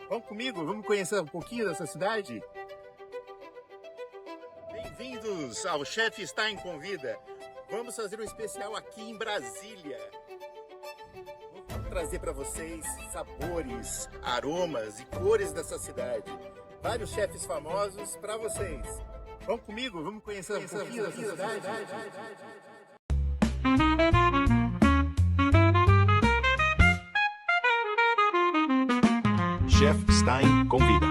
Vamos comigo? Vamos conhecer um pouquinho dessa cidade? Bem-vindos ao Chef Stein Convida. Vamos fazer um especial aqui em Brasília. Vou trazer para vocês sabores, aromas e cores dessa cidade. Vários chefes famosos para vocês. Vamos comigo? Vamos conhecer um pouquinho dessa cidade? Chef Stein Convida.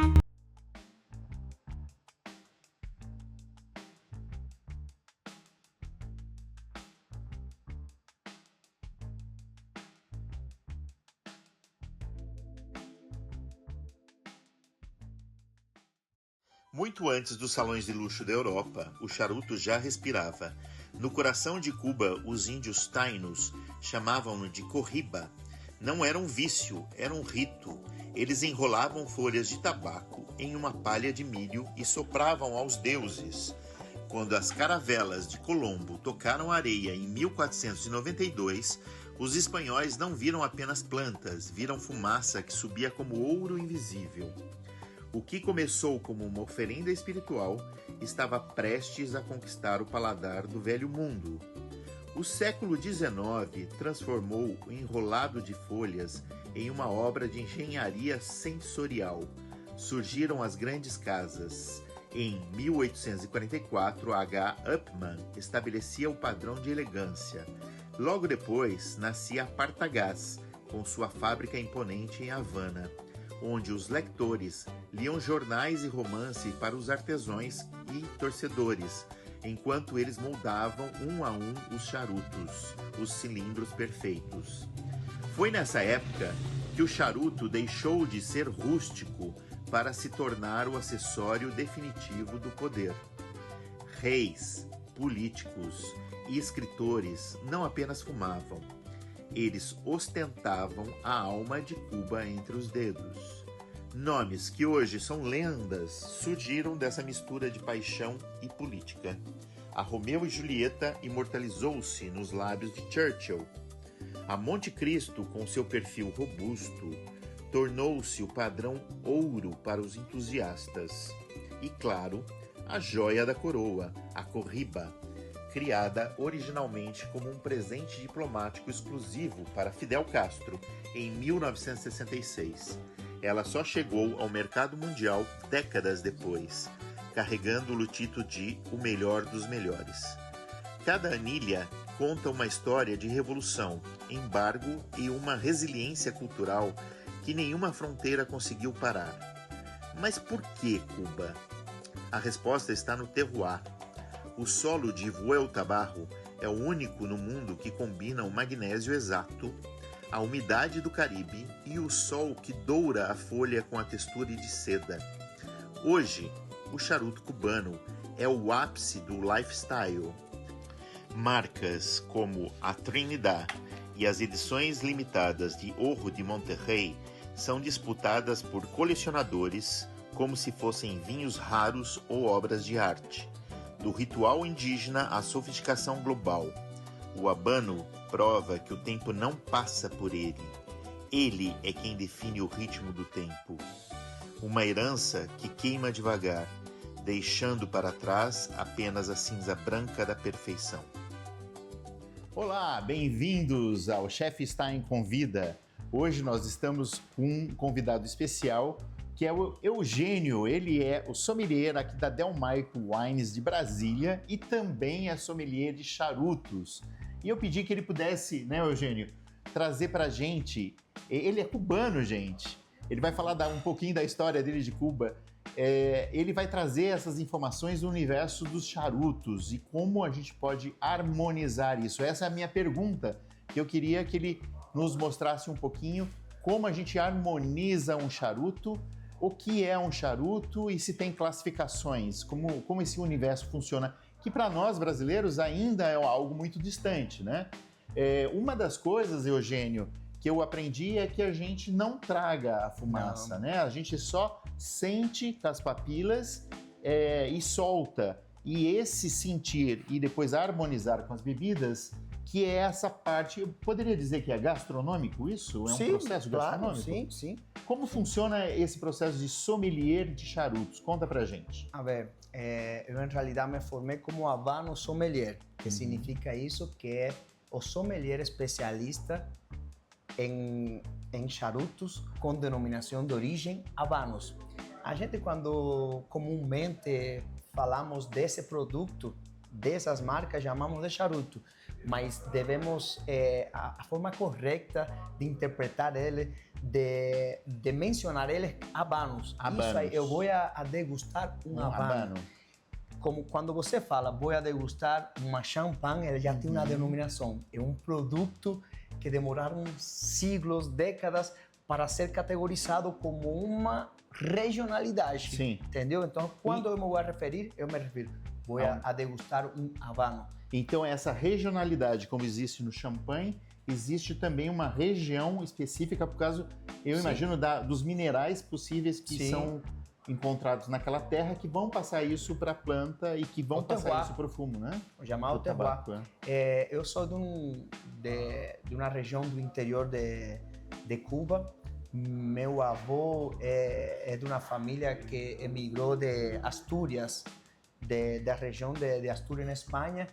Muito antes dos salões de luxo da Europa, o charuto já respirava. No coração de Cuba, os índios tainos chamavam-no de corriba. Não era um vício, era um rito. Eles enrolavam folhas de tabaco em uma palha de milho e sopravam aos deuses. Quando as caravelas de Colombo tocaram areia em 1492, os espanhóis não viram apenas plantas, viram fumaça que subia como ouro invisível. O que começou como uma oferenda espiritual estava prestes a conquistar o paladar do velho mundo. O século XIX transformou o enrolado de folhas em uma obra de engenharia sensorial. Surgiram as grandes casas. Em 1844, H. Upmann estabelecia o padrão de elegância. Logo depois, nascia a Partagás, com sua fábrica imponente em Havana, onde os lectores liam jornais e romance para os artesãos e torcedores, enquanto eles moldavam um a um os charutos, os cilindros perfeitos. Foi nessa época que o charuto deixou de ser rústico para se tornar o acessório definitivo do poder. Reis, políticos e escritores não apenas fumavam, eles ostentavam a alma de Cuba entre os dedos. Nomes que hoje são lendas surgiram dessa mistura de paixão e política. A Romeu e Julieta imortalizou-se nos lábios de Churchill. A Monte Cristo, com seu perfil robusto, tornou-se o padrão ouro para os entusiastas. E, claro, a joia da coroa, a corriba, criada originalmente como um presente diplomático exclusivo para Fidel Castro em 1966. Ela só chegou ao mercado mundial décadas depois, carregando o lutito de o melhor dos melhores. Cada anilha conta uma história de revolução, embargo e uma resiliência cultural que nenhuma fronteira conseguiu parar. Mas por que Cuba? A resposta está no terroir. O solo de Vuelta Barro é o único no mundo que combina o magnésio exato, a umidade do Caribe e o sol que doura a folha com a textura de seda. Hoje, o charuto cubano é o ápice do lifestyle. Marcas como a Trinidad e as edições limitadas de Ojo de Monterrey são disputadas por colecionadores como se fossem vinhos raros ou obras de arte. Do ritual indígena à sofisticação global, o habano prova que o tempo não passa por ele. Ele é quem define o ritmo do tempo. Uma herança que queima devagar, deixando para trás apenas a cinza branca da perfeição. Olá, bem-vindos ao Chef Stein Convida. Hoje nós estamos com um convidado especial, que é o Eugênio. Ele é o sommelier aqui da Delmaico Wines de Brasília e também é sommelier de charutos. E eu pedi que ele pudesse, né, Eugênio, trazer pra gente. Ele é cubano, gente. Ele vai falar um pouquinho da história dele de Cuba. Ele vai trazer essas informações do universo dos charutos e como a gente pode harmonizar isso. Essa é a minha pergunta, que eu queria que ele nos mostrasse um pouquinho como a gente harmoniza um charuto, o que é um charuto e se tem classificações, como esse universo funciona, que para nós brasileiros ainda é algo muito distante, né? Uma das coisas, Eugênio, que eu aprendi é que a gente não traga a fumaça, né? A gente só sente com as papilas e solta. E esse sentir e depois harmonizar com as bebidas que é essa parte, eu poderia dizer que é gastronômico isso? É um processo gastronômico? Sim, sim. Como funciona esse processo de sommelier de charutos? Conta pra gente. A ver, eu em realidade me formei como Habano Sommelier, que significa isso, que é o sommelier especialista em charutos com denominação de origem Habanos. A gente, quando comumente falamos desse produto, dessas marcas, chamamos de charuto, mas devemos, a forma correta de interpretar ele, de mencionar ele, Habanos. Isso aí, eu vou a degustar um Habano. Como quando você fala, vou a degustar uma champanhe, ele já tem uma denominação. É um produto que demoraram siglos, décadas, para ser categorizado como uma regionalidade. Sim. Entendeu? Então, quando eu me vou a referir, eu me refiro, vou a degustar um Habano. Então, essa regionalidade, como existe no champanhe, existe também uma região específica, por causa, eu imagino, dos minerais possíveis que são encontrados naquela terra, que vão passar isso para a planta e que vão passar isso para o fumo, né? O chamado terroir. Eu sou de uma região do interior de Cuba. Meu avô é de uma família que emigrou de Astúrias, da região de Astúrias, na Espanha.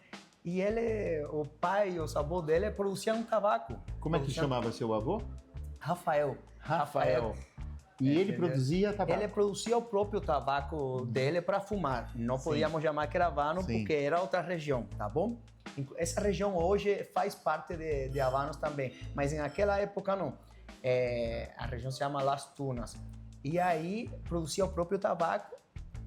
E ele, o pai e os avós dele produziam tabaco. Como é que chamava seu avô? Rafael. E ele produzia tabaco? Ele produzia o próprio tabaco dele para fumar. Não podíamos chamar que era Habano porque era outra região, tá bom? Essa região hoje faz parte de Habanos também, mas naquela época não. A região se chama Las Tunas. E aí produzia o próprio tabaco.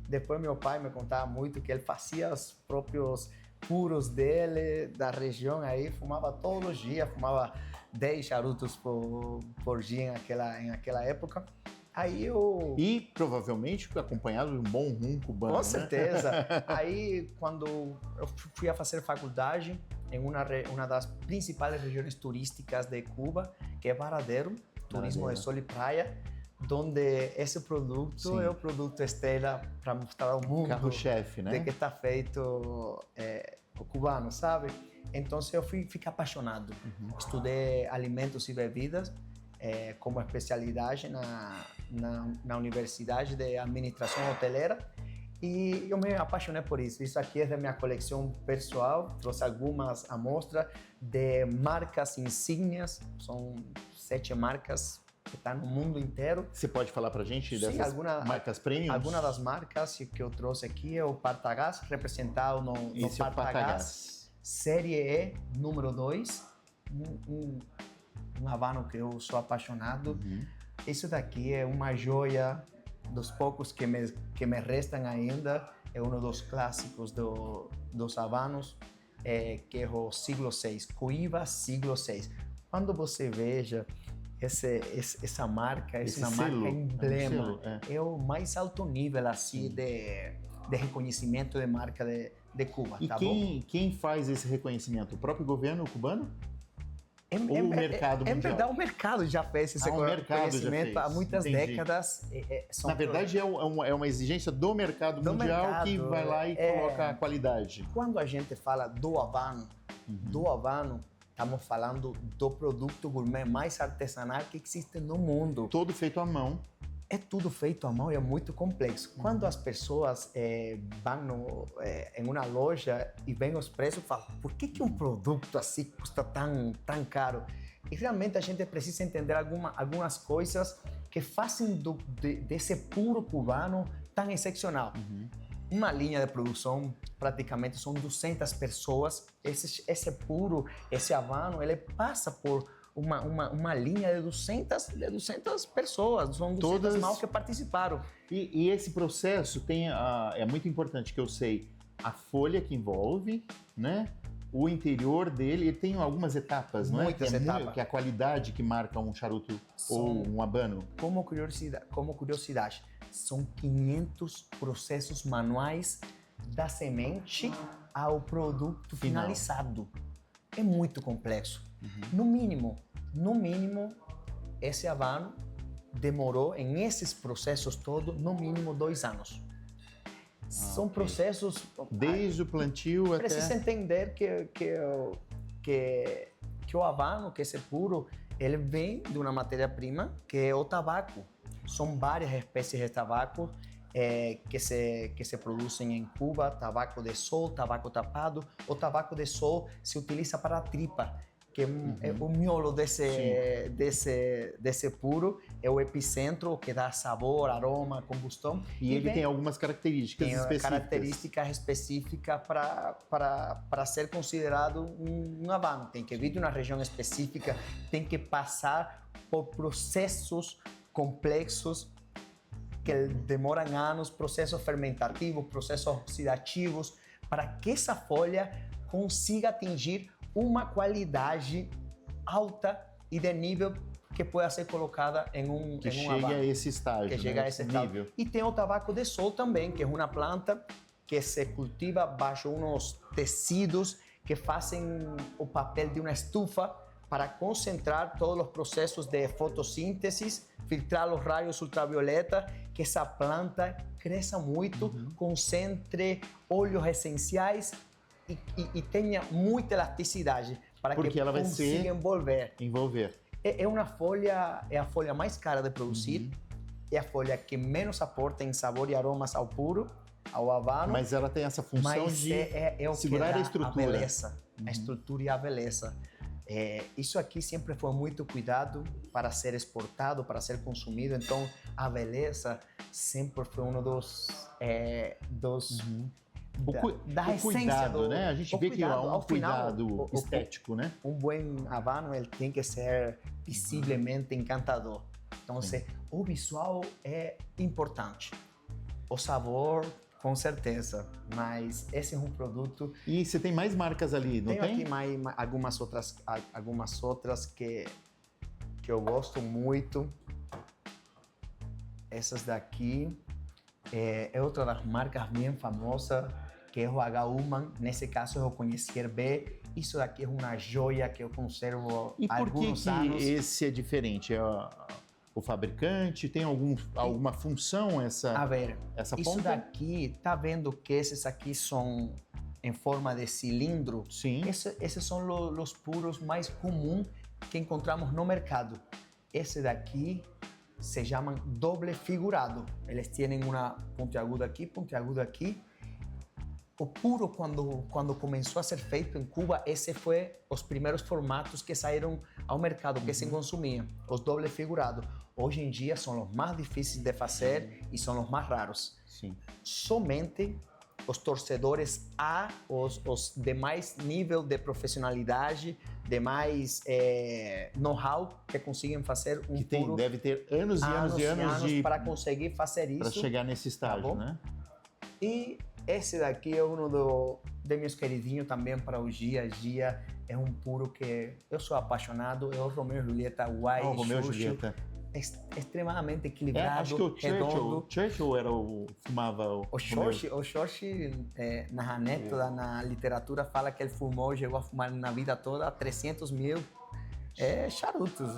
Depois meu pai me contava muito que ele fazia os próprios puros dele, da região aí, fumava todos os dias, fumava 10 charutos por dia naquela época. Aí E provavelmente acompanhado de um bom rum cubano, com certeza. Aí, quando eu fui a fazer faculdade em uma das principais regiões turísticas de Cuba, que é Varadero, turismo de sol e praia, onde esse produto é o produto estrela para mostrar ao mundo carro-chefe, né? de que está feito o cubano, sabe? Então eu fiquei apaixonado. Estudei alimentos e bebidas como especialidade na Universidade de Administração Hoteleira e eu me apaixonei por isso. Isso aqui é da minha coleção pessoal, trouxe algumas amostras de marcas insígnias, são 7 marcas que está no mundo inteiro. Você pode falar para a gente dessas marcas premium? Algumas das marcas que eu trouxe aqui é o Partagás, representado no Partagás Série E, número 2, um Habano que eu sou apaixonado. Isso daqui é uma joia dos poucos que me restam ainda. É um dos clássicos dos Habanos, que é o siglo VI, Cohiba siglo VI. Quando você veja essa marca, essa marca emblema, é o mais alto nível assim de reconhecimento de marca de Cuba. E tá quem faz esse reconhecimento? O próprio governo cubano? Ou o mercado mundial? Em verdade, o mercado já fez esse reconhecimento há muitas décadas. Na verdade, é uma exigência do mercado mundial que vai lá e coloca a qualidade. Quando a gente fala do Habano, estamos falando do produto gourmet mais artesanal que existe no mundo. Todo feito à mão. É tudo feito à mão e é muito complexo. Quando as pessoas vão em uma loja e veem os preços, falam, por que um produto assim custa tão caro? E realmente a gente precisa entender algumas coisas que fazem desse puro cubano tão excepcional. Uma linha de produção, praticamente são 200 pessoas. Esse puro, esse Habano, ele passa por uma linha de 200 pessoas, são 200 mãos que participaram. E esse processo é muito importante, que eu sei, a folha que envolve, né? O interior dele, ele tem algumas etapas, não é? Muitas etapas. Que é a qualidade que marca um charuto ou um Habano. Como curiosidade, são 500 processos manuais da semente ao produto finalizado. É muito complexo. No mínimo, esse Habano demorou, em esses processos todos, no mínimo 2 anos. São processos... Desde o plantio até... Precisa entender que que o Habano, que esse puro, ele vem de uma matéria-prima que é o tabaco. São várias espécies de tabaco que se produzem em Cuba, tabaco de sol, tabaco tapado. O tabaco de sol se utiliza para a tripa, que é o miolo desse puro, é o epicentro que dá sabor, aroma, combustão. E ele tem algumas características específicas. Características específicas para ser considerado um Habano. Tem que vir de uma região específica, tem que passar por processos complexos que demoram anos, processos fermentativos, processos oxidativos, para que essa folha consiga atingir uma qualidade alta e de nível que pueda ser colocada em um que chegue Habano. a esse estágio, Que chega a esse nível. estágio. E tem o tabaco de sol também, que é uma planta que se cultiva baixo uns tecidos que fazem o papel de uma estufa para concentrar todos os processos de fotossíntese, filtrar os raios ultravioleta, que essa planta cresça muito, concentre óleos essenciais e tenha muita elasticidade para Porque que ela vai consiga envolver. É a folha mais cara de produzir, é a folha que menos aporta em sabor e aromas ao puro, ao Habano. Mas ela tem essa função de o segurar que dá a estrutura. A beleza, a estrutura e a beleza. Isso aqui sempre foi muito cuidado para ser exportado, para ser consumido. Então, a beleza sempre foi um dos da o essência cuidado, né? A gente vê que há um cuidado final, estético, né? Um bom Habano, ele tem que ser visivelmente encantador. Então, o visual é importante. O sabor, com certeza, mas esse é um produto... E você tem mais marcas ali, não tem? Tenho aqui mais algumas outras que eu gosto muito. Essas daqui é outra das marcas bem famosas, que é o H-Human. Nesse caso, eu conheci bem. Isso daqui é uma joia que eu conservo E há por que alguns anos. esse é diferente? É o fabricante? Tem alguma função essa Isso ponta? daqui, tá vendo que esses aqui são em forma de cilindro? Sim. Esses são os puros mais comuns que encontramos no mercado. Esse daqui se chamam doble figurado. Eles têm uma pontiaguda aqui. O puro, quando começou a ser feito em Cuba, esse foi os primeiros formatos que saíram ao mercado, que se consumiam, os doble figurados. Hoje em dia são os mais difíceis de fazer e são os mais raros. Sim. Somente os torcedores os de mais nível de profissionalidade, de mais know-how, que conseguem fazer um puro. Deve ter anos e anos para conseguir fazer isso. Para chegar nesse estágio, né? E esse daqui é de meus queridinhos também para o dia a dia. É um puro que eu sou apaixonado. É o Romeo e Julieta White. O Romeo e Julieta. Extremamente equilibrado, acho que o redondo. Churchill fumava o Churchill, na anécdota, na literatura, fala que ele fumou, chegou a fumar na vida toda 300 mil charutos.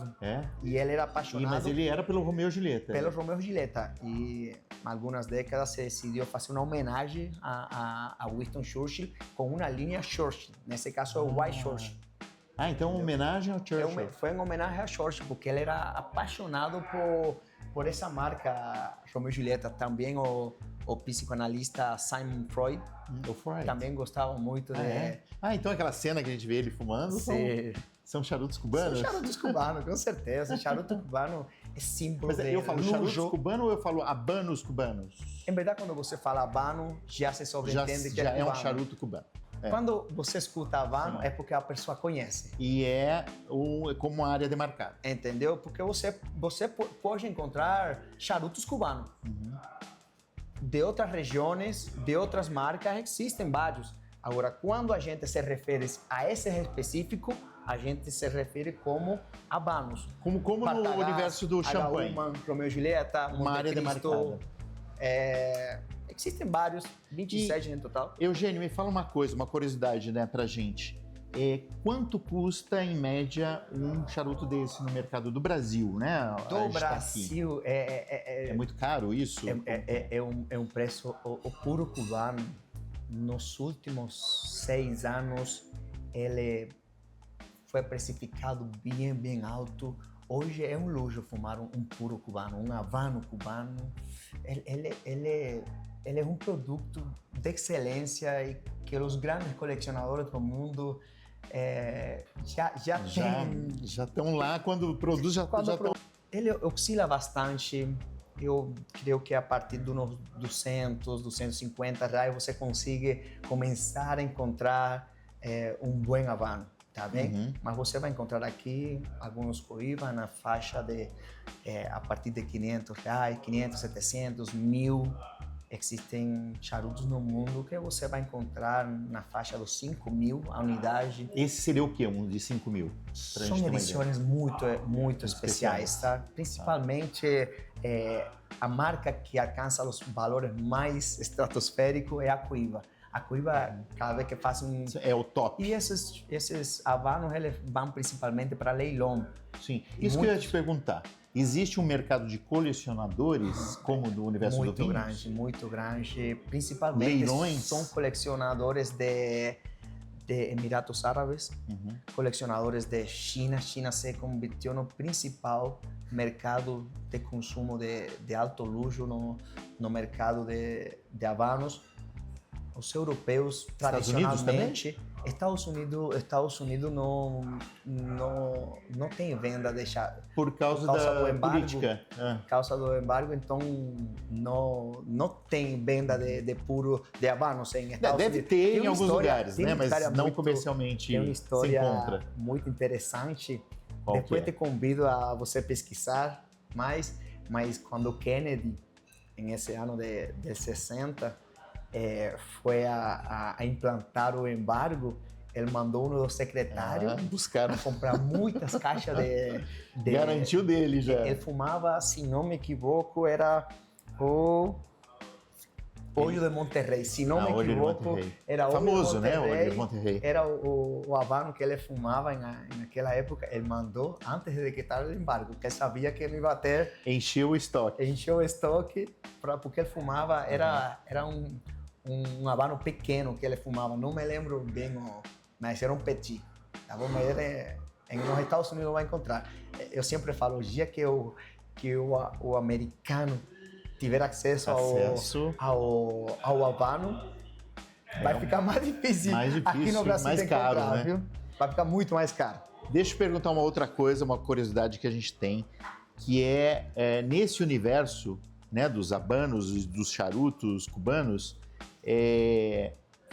E ele era apaixonado. Mas ele era pelo Romeo e Julieta. Pelo Romeo e Julieta. E algumas décadas se decidiu fazer uma homenagem a Winston Churchill com uma linha Churchill. Nesse caso, é o White Churchill. Então, homenagem ao Churchill. Foi uma homenagem a Churchill, porque ele era apaixonado por essa marca Romeo e Julieta. Também o psicoanalista Sigmund Freud, também gostava muito de... Então aquela cena que a gente vê ele fumando são charutos cubanos? São charutos cubanos, com certeza. Charuto cubano é símbolo de eu falo charutos cubanos ou eu falo habanos cubanos? Em verdade, quando você fala habano, já se sobreentende que é cubano. Um charuto cubano. Quando você escuta habano, é porque a pessoa conhece. E é como uma área demarcada. Entendeu? Porque você pode encontrar charutos cubanos. De outras regiões, de outras marcas, existem vários. Agora, quando a gente se refere a esse específico, a gente se refere como habanos. Como no universo do champanhe. Romeo e Julieta, uma área demarcada. Existem vários, 27 no total. Eugênio, me fala uma coisa, uma curiosidade, né, pra gente. Quanto custa, em média, um charuto desse no mercado do Brasil, né? Do Brasil, é muito caro isso? É um preço, o puro cubano, nos últimos 6 anos, ele foi precificado bem alto. Hoje é um luxo fumar um puro cubano, um Habano cubano. Ele é um produto de excelência e que os grandes colecionadores do mundo já estão lá quando produz, já estão. Ele oscila bastante. Eu creio que a partir dos 200, 250 reais você consegue começar a encontrar um bom Habano, tá bem? Uhum. Mas você vai encontrar aqui alguns Cohiba na faixa de a partir de 500 reais, 500, 700, 1.000. Existem charutos no mundo que você vai encontrar na faixa dos 5.000 a unidade. Esse seria o quê? Um de 5.000? São edições muito especiais, tá? Principalmente a marca que alcança os valores mais estratosféricos é a Cohiba. A Cohiba, cada vez que faz É o top. E esses Habanos, eles vão principalmente para leilão. Sim, isso que eu ia te perguntar. Existe um mercado de colecionadores, como do universo do vinho? Muito grande. Principalmente leilões? São colecionadores de Emirados Árabes, colecionadores de China. China se convirtiu no principal mercado de consumo de alto luxo no mercado de Habanos. Os europeus, tradicionalmente, Estados Unidos não tem venda de chá. Por causa do embargo, política. Por causa do embargo, então não tem venda de puro de Habanos em Estados Deve Unidos. ter em alguns lugares, né? Mas não comercialmente tem uma história se encontra. muito interessante. Qual Depois que é? te convido a você pesquisar mais, mas quando Kennedy, nesse ano de 60, foi a implantar o embargo, ele mandou um dos secretários buscar comprar muitas caixas de... Garantiu dele já. Ele fumava, se não me equivoco, era o Olho de Monterrey. Se não me equivoco, era o famoso, né? O Olho de Monterrey. Era o Habano que ele fumava naquela época. Ele mandou antes de quitar o embargo, porque ele sabia que ele ia ter... Encheu o estoque. Encheu o estoque, porque ele fumava, era um Habano pequeno que ele fumava. Não me lembro bem, mas era um petit. Tá bom? Mas nos Estados Unidos vai encontrar. Eu sempre falo, o dia que o americano tiver acesso ao Habano, vai ficar mais difícil. Aqui no Brasil mais caro, né? Viu? Vai ficar muito mais caro. Deixa eu perguntar uma outra coisa, uma curiosidade que a gente tem, que é nesse universo, né, dos Habanos e dos charutos cubanos,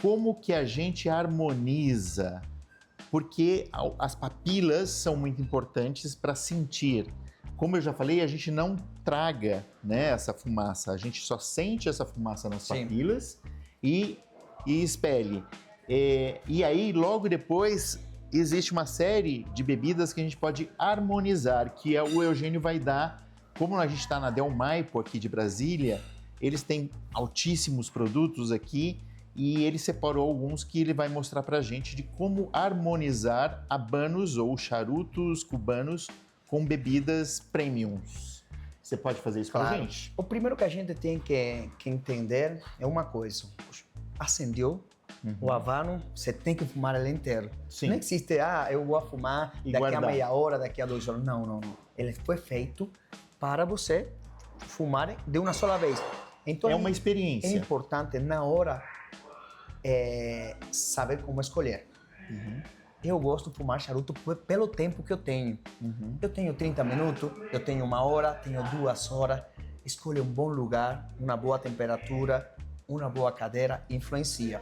como que a gente harmoniza? Porque as papilas são muito importantes para sentir. Como eu já falei, a gente não traga, né, essa fumaça, a gente só sente essa fumaça nas papilas e expele. E aí, logo depois, existe uma série de bebidas que a gente pode harmonizar, que o Eugênio vai dar. Como a gente está na Del Maipo, aqui de Brasília, eles têm altíssimos produtos aqui e ele separou alguns que ele vai mostrar para a gente de como harmonizar habanos ou charutos cubanos com bebidas premiums. Você pode fazer isso para a gente? O primeiro que a gente tem que entender é uma coisa. Acendeu o Habano, você tem que fumar ele inteiro. Sim. Não existe, eu vou fumar daqui a meia hora, daqui a 2 horas. Não. Ele foi feito para você fumar de uma sola vez. Então, é uma experiência. É importante, na hora, saber como escolher. Eu gosto de fumar charuto pelo tempo que eu tenho. Eu tenho 30 minutos, eu tenho 1 hora, tenho 2 horas. Escolha um bom lugar, uma boa temperatura, uma boa cadeira, influencia.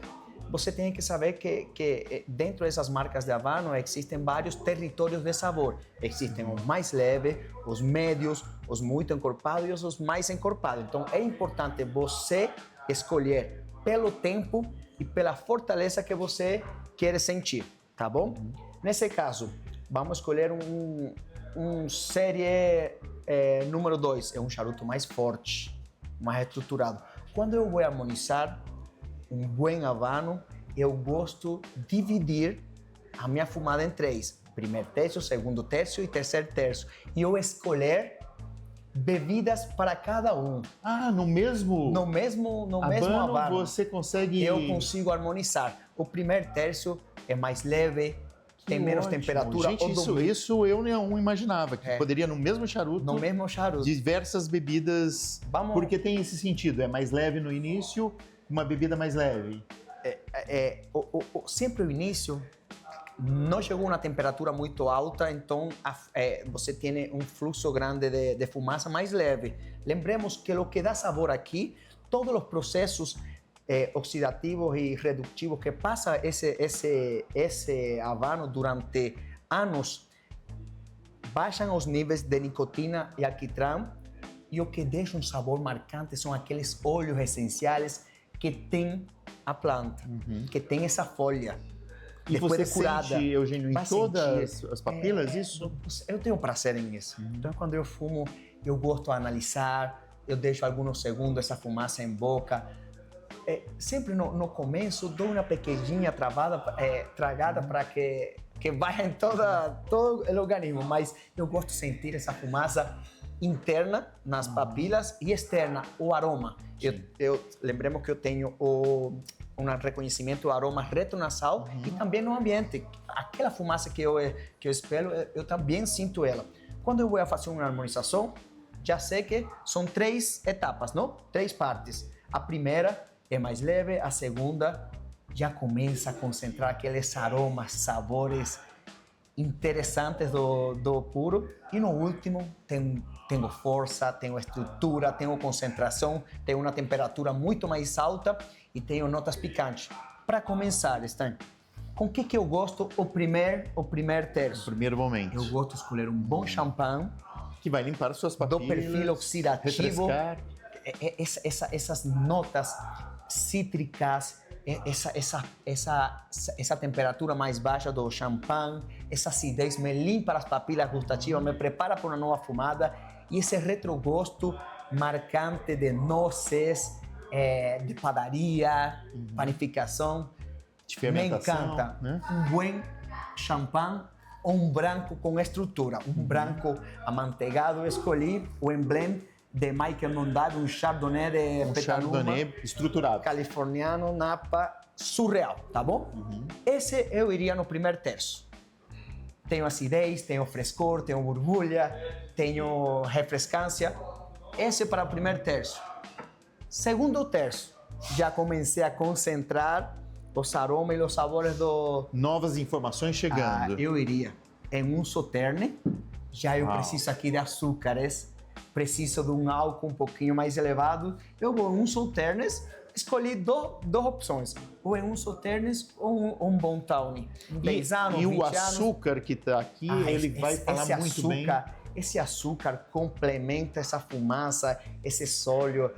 Você tem que saber que dentro dessas marcas de Habano existem vários territórios de sabor. Existem os mais leves, os médios, os muito encorpados e os mais encorpados. Então é importante você escolher pelo tempo e pela fortaleza que você quer sentir, tá bom? Nesse caso, vamos escolher um série número 2. É um charuto mais forte, mais estruturado. Quando eu vou harmonizar um bom Habano, eu gosto de dividir a minha fumada em 3. Primeiro terço, segundo terço e terceiro terço. E eu escolher bebidas para cada um. No mesmo Habano você consegue... Eu consigo harmonizar. O primeiro terço é mais leve, tem menos ótimo. temperatura. Gente, isso eu não imaginava, que poderia no mesmo charuto, no mesmo charuto. diversas bebidas, Vamos- porque tem esse sentido, é mais leve no início, uma bebida mais leve. Sempre o início não chegou a uma temperatura muito alta, então você tem um fluxo grande de fumaça mais leve. Lembremos que o que dá sabor aqui, todos os processos oxidativos e reductivos que passa esse habano durante anos, baixam os níveis de nicotina e alquitrão, e o que deixa um sabor marcante são aqueles óleos essenciais que tem a planta, que tem essa folha. E Depois você de curada, sente, Eugênio, em vai todas sentir. as papilas isso? Eu tenho prazer nisso. Então, quando eu fumo, eu gosto de analisar, eu deixo alguns segundos essa fumaça em boca. Sempre no começo, dou uma pequenina tragada para que vá em todo o organismo, mas eu gosto de sentir essa fumaça interna nas papilas e externa, o aroma. Lembremos que eu tenho um reconhecimento do aroma retronasal e também no ambiente. Aquela fumaça que eu espelho, eu também sinto ela. Quando eu vou fazer uma harmonização, já sei que são 3 etapas, não? 3 partes. A primeira é mais leve, a segunda já começa a concentrar aqueles aromas, sabores interessantes do puro, e no último tenho força, tenho estrutura, tenho concentração, tenho uma temperatura muito mais alta e tenho notas picantes. Para começar, Stan, com o que eu gosto o primeiro terço? Primeiro momento. Eu gosto de escolher um bom champanhe Que vai limpar as suas papilas. do perfil oxidativo, refrescar. essas notas cítricas, essa temperatura mais baixa do champanhe, essa acidez me limpa as papilas gustativas, me prepara para uma nova fumada, e esse retrogosto marcante de nozes, de padaria, panificação. De Me fermentação, encanta né? um bom champanhe ou um branco com estrutura. Um branco amanteigado, eu escolhi o emblema de Michael Mondavi, um Chardonnay de Petaluma, Chardonnay estruturado. californiano, Napa, surreal, tá bom? Esse eu iria no primeiro terço. Tenho acidez, tenho frescor, tenho borbulha, tenho refrescância. Esse para o primeiro terço. Segundo terço, já comecei a concentrar os aromas e os sabores do... Novas informações chegando. Eu iria em um Sauterne. Já eu preciso aqui de açúcares, preciso de um álcool um pouquinho mais elevado. Eu vou em um Sauternes, escolhi duas opções. Ou em um Sauternes ou um Bom Tawny. 10 anos, E 20 o anos. açúcar que está aqui, ele vai falar muito bem. Esse açúcar complementa essa fumaça, esse sólido,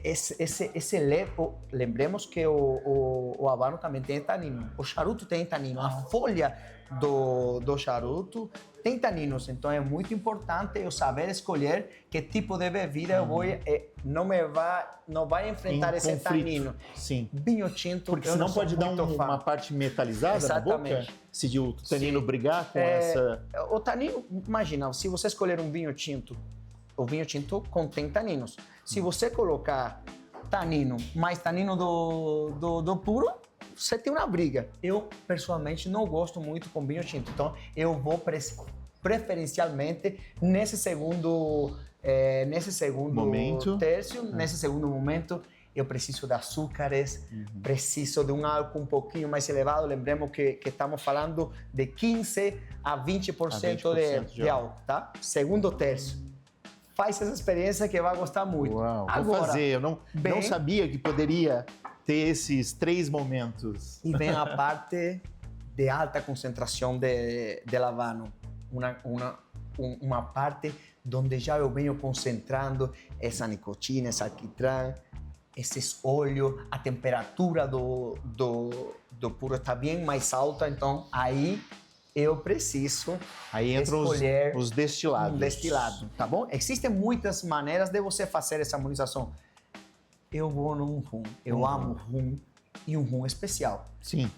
esse leve. Lembremos que o habano também tem tanino. O charuto tem tanino. A folha do charuto tem taninos. Então é muito importante eu saber escolher que tipo de bebida eu vou. Não vai enfrentar esse conflito. tanino. Sim. Vinho tinto. Porque eu senão não sou pode dar muito fã. uma parte metalizada na boca. Exatamente. Se o tanino Sim. brigar com essa... O tanino, imagina, se você escolher um vinho tinto, o vinho tinto contém taninos. Se você colocar tanino mais tanino do puro, você tem uma briga. Eu, pessoalmente, não gosto muito com vinho tinto. Então, eu vou preferencialmente nesse segundo Momento. terço, nesse segundo momento, eu preciso de açúcares, preciso de um álcool um pouquinho mais elevado. Lembremos que estamos falando de 15 a 20%, de álcool, tá? Segundo terço. Faz essa experiência que vai gostar muito. Uau, Agora, vou fazer. Eu não sabia que poderia ter esses 3 momentos. E vem a parte de alta concentração de habano. Uma parte onde já eu venho concentrando essa nicotina, esse alquitrão, esses óleos, a temperatura do puro está bem mais alta, então aí eu preciso escolher os destilados. um destilado, tá bom? Existem muitas maneiras de você fazer essa harmonização. Eu vou num rum, eu amo rum, e um rum especial. Sim.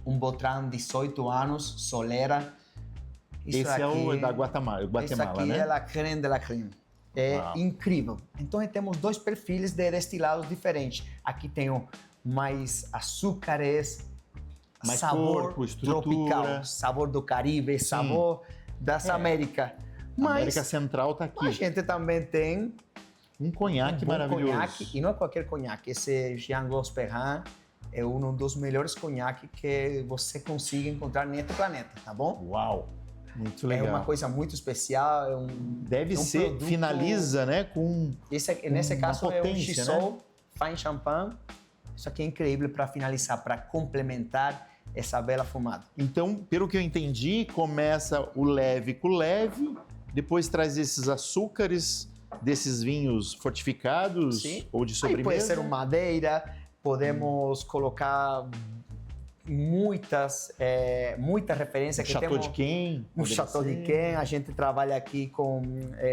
Um Botran 18 anos, Solera. Esse é o da Guatemala, Isso aqui né? é a creme de la creme. É incrível. Então, temos 2 perfis de destilados diferentes. Aqui tenho mais açúcares, Mais sabor corpo, estrutura. tropical, sabor do Caribe, sabor das Américas. A América Central está aqui. A gente também tem Um conhaque bom maravilhoso. conhaque, e não é qualquer conhaque. Esse Jean-Gos Perrin é um dos melhores conhaques que você consiga encontrar neste planeta, tá bom? Uau, muito legal. É uma coisa muito especial. Deve é um ser, produto- finaliza, né, com... Nesse uma caso é um potência, Chisol Fine Champagne. Isso aqui é incrível para finalizar, para complementar essa bela fumada. Então, pelo que eu entendi, começa o leve com leve, depois traz esses açúcares desses vinhos fortificados Sim. ou de Aí sobremesa. pode ser uma madeira, podemos colocar muitas referências que Chateau temos. de Quem. Um Chateau de Quem, a gente trabalha aqui com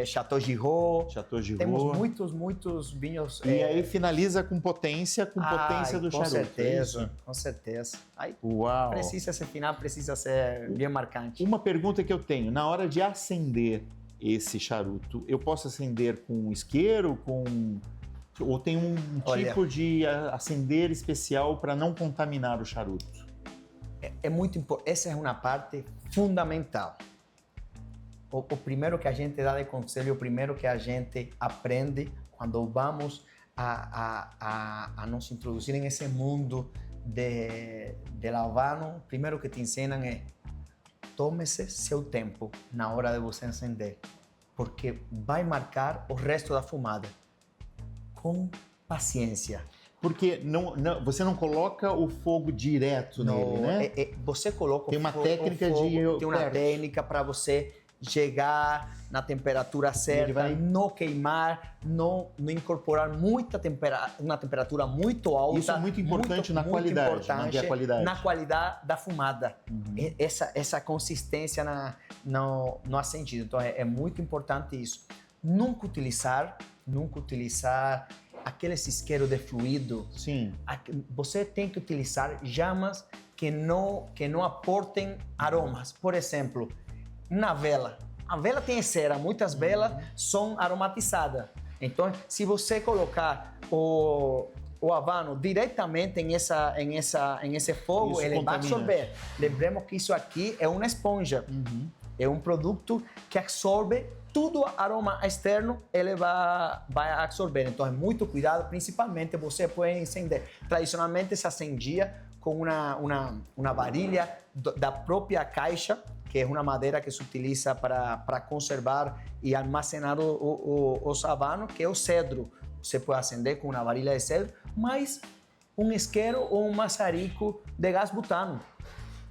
Chateau Giraud. Chateau Giraud. Temos muitos vinhos. E aí finaliza com potência do com charuto. certeza, com certeza. Aí Uau. precisa ser final, precisa ser bem marcante. Uma pergunta que eu tenho, na hora de acender esse charuto, eu posso acender com isqueiro, ou tem um Olha, tipo de acender especial para não contaminar o charuto? É muito importante, essa é uma parte fundamental. O primeiro que a gente dá de conselho, o primeiro que a gente aprende quando vamos a nos introduzir nesse mundo de Havano, o primeiro que te ensinam é tome-se seu tempo na hora de você acender, porque vai marcar o resto da fumada. Com paciência. Porque você não coloca o fogo direto nele, né? Você coloca Tem uma o fogo, técnica de tem uma perto. técnica para você chegar na temperatura certa, Ele vai- não queimar, não incorporar uma temperatura muito alta. Isso é muito importante na qualidade, manter a qualidade. Na qualidade da fumada. Uhum. Essa consistência no acendido. Então é muito importante isso. Nunca utilizar aqueles isqueiros de fluido. Sim. Você tem que utilizar chamas que não aportem aromas. Por exemplo, uma vela. A vela tem cera, muitas velas são aromatizadas. Então, se você colocar o Havano diretamente em esse fogo, Isso ele vai contamina. absorver. Lembremos que isso aqui é uma esponja. É um produto que absorve tudo aroma externo, ele vai absorver. Então, é muito cuidado, principalmente você pode acender. Tradicionalmente, se acendia com uma varilha da própria caixa, que é uma madeira que se utiliza para conservar e armazenar os habanos, que é o cedro. Você pode acender com uma varilha de cedro, mas um isqueiro ou um maçarico de gás butano,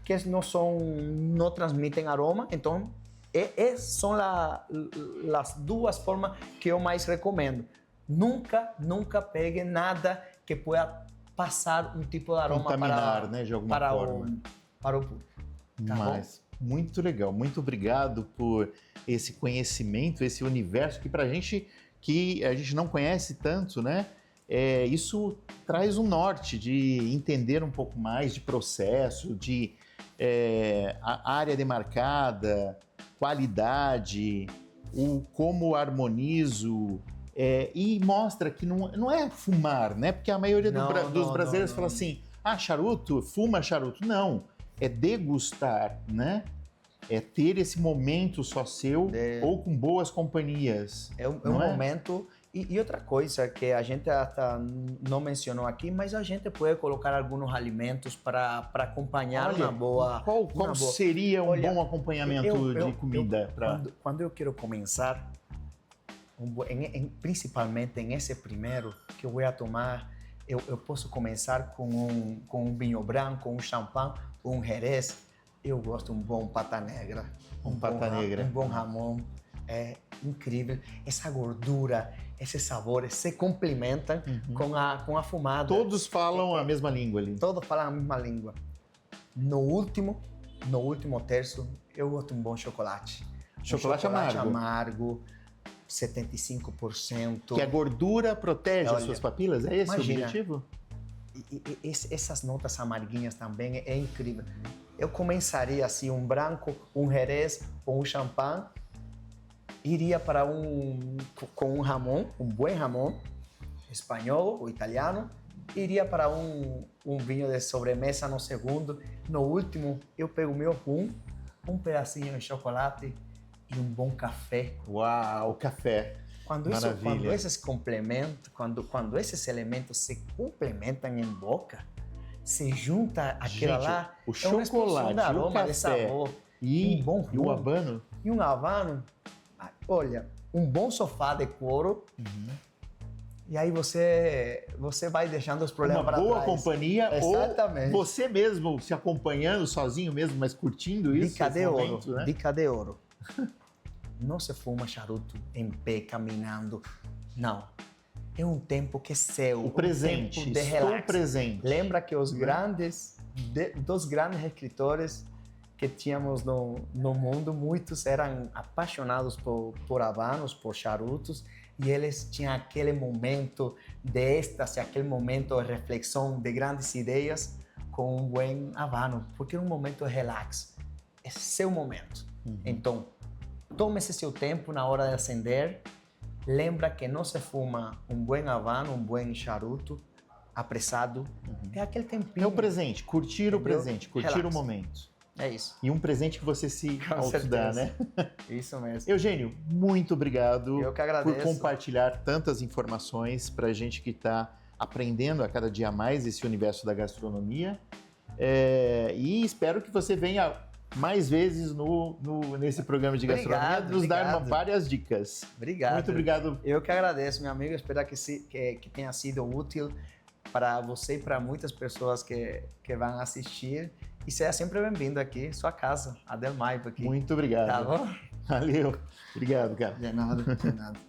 que não transmitem aroma. Então, são as duas formas que eu mais recomendo. Nunca pegue nada que pueda passar um tipo de aroma Contaminar, né, de alguma forma. para o público. Tá Mas, muito legal. Muito obrigado por esse conhecimento, esse universo que pra gente, que a gente não conhece tanto, né? Isso traz um norte de entender um pouco mais de processo, de a área demarcada, qualidade, como harmonizo, e mostra que não é fumar, né? Porque a maioria dos brasileiros fala assim, charuto, fuma charuto. Não, é degustar, né? É ter esse momento só seu ou com boas companhias. É um momento... E outra coisa que a gente até não mencionou aqui, mas a gente pode colocar alguns alimentos para acompanhar uma boa... Qual seria um bom acompanhamento de comida? Quando eu quero começar, principalmente nesse primeiro que eu vou tomar, eu posso começar com um vinho branco, um champanhe, um jerez. Eu gosto de um bom pata negra. Um bom ramon. É incrível. Essa gordura, esses sabores se complementam com a fumada. Todos falam a mesma língua ali. Todos falam a mesma língua. No último terço, eu gosto de um bom chocolate. Chocolate amargo, 75%. Que a gordura protege as suas papilas? É esse o objetivo? Essas notas amarguinhas também é incrível. Eu começaria assim, um branco, um jerez ou um champanhe. Iria para com um ramon, um bom ramon, espanhol ou italiano, iria para um vinho de sobremesa no segundo. No último, eu pego meu rum, um pedacinho de chocolate e um bom café. Uau, café. Quando esses complementos, quando esses elementos se complementam em boca, se junta aquilo Gente, lá, o é uma explosão chocolate, de aroma, o café de sabor. e, Um bom e o rum. habano. E um habano, olha, um bom sofá de couro. E aí você vai deixando os problemas Uma para boa trás. companhia Exatamente. ou você mesmo se acompanhando sozinho mesmo, mas curtindo isso. Dica de esse ouro, momento, né? dica de ouro. Não se fuma charuto em pé, caminhando. Não. É um tempo que é seu. O presente, Um tempo de estou relax. presente. Lembra que os dos grandes escritores que tínhamos no mundo, muitos eram apaixonados por habanos, por charutos, e eles tinham aquele momento de êxtase, aquele momento de reflexão, de grandes ideias com um bom habano, porque é um momento de relax. É seu momento. Então, tome esse seu tempo na hora de acender. Lembra que não se fuma um bom habano, um bom charuto apressado. É aquele tempinho. É o presente, curtir o Entendeu? presente, curtir Relax. o momento. É isso. E um presente que você se Com autodá, certeza. né? Isso mesmo. Eugênio, muito obrigado Eu que por agradeço. compartilhar tantas informações para a gente que está aprendendo a cada dia mais esse universo da gastronomia. E espero que você venha mais vezes nesse programa de gastronomia nos dar obrigado. várias dicas. Obrigado. Muito obrigado. Eu que agradeço, meu amigo. Espero que tenha sido útil para você e para muitas pessoas que vão assistir. E seja sempre bem-vindo aqui, sua casa, Adelmaipo aqui. Muito obrigado. Tá bom? Valeu. Obrigado, cara. De nada, de nada.